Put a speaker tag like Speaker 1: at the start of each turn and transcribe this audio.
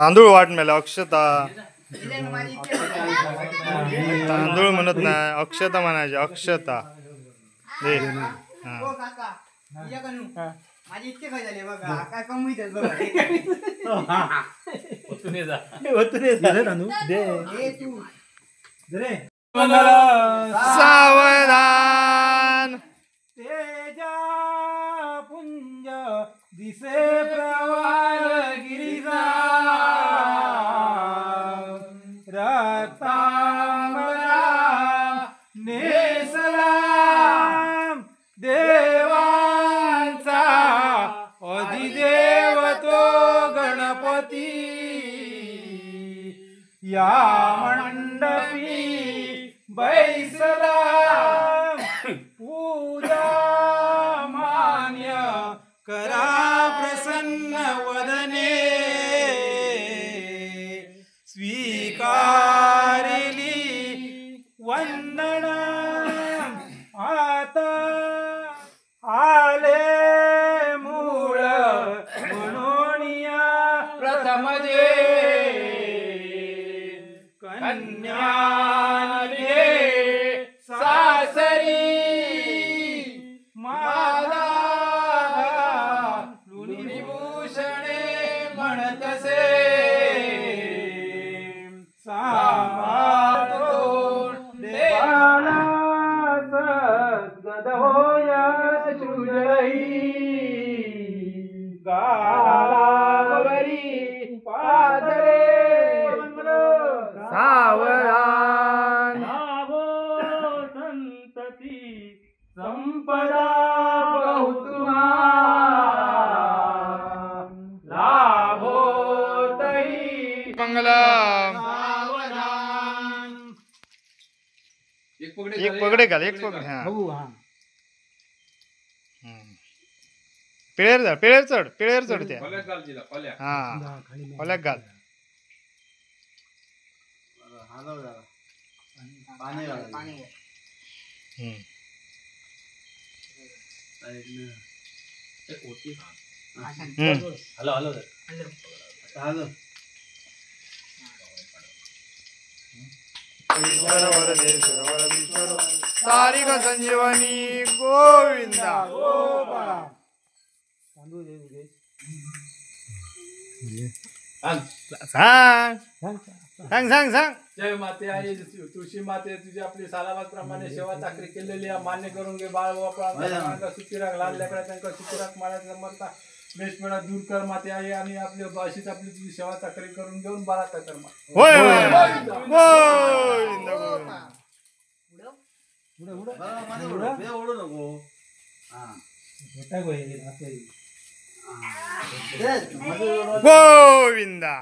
Speaker 1: तांदूळ वाट मेला अक्षता तांदूळ म्हणत नाही अक्षता म्हणायचे अक्षता दे
Speaker 2: माझी इतके काय झाले बघा काय कमी
Speaker 1: सावधान
Speaker 3: तेजा पुंज दिसे प्रवाल गिरिजा रक्तांबरा नेसला देवांचा अधिदेव तो गणपती या मंडपी बैसला पूजा मान्य करा प्रसन्न वदने स्वीकारली वंदना आता आले मूळ म्हणून या प्रथम जे कन्या सासरी माला लुनिभूषणे म्हणतसे सामातोड देवाला सद्गद होया सृजई गालावरी पादरे
Speaker 1: सावधान
Speaker 3: संपदा बहुतुमा लाभोतही
Speaker 1: मंगलम
Speaker 4: एक
Speaker 1: पगडे घाल एक पगडे हा पिळेर चढ त्या हा पल्याक घाल तारिक संजीवनी गोविंदा सांग
Speaker 4: जय माते आई तुळशी माते तुझी आपली सालाबाद प्रमाणे सेवा चाकरी केलेली आहे मान्य करून घे बाळ बापा सुखीराख लहान लेकरा त्यांना सुखीराख मारायचा समर्था बेशमेळा दूर कर माते आई आणि आपल्या भाषेत आपली तुझी सेवा चाकरी करून घेऊन बाळाचा कर्म
Speaker 1: गोविंदा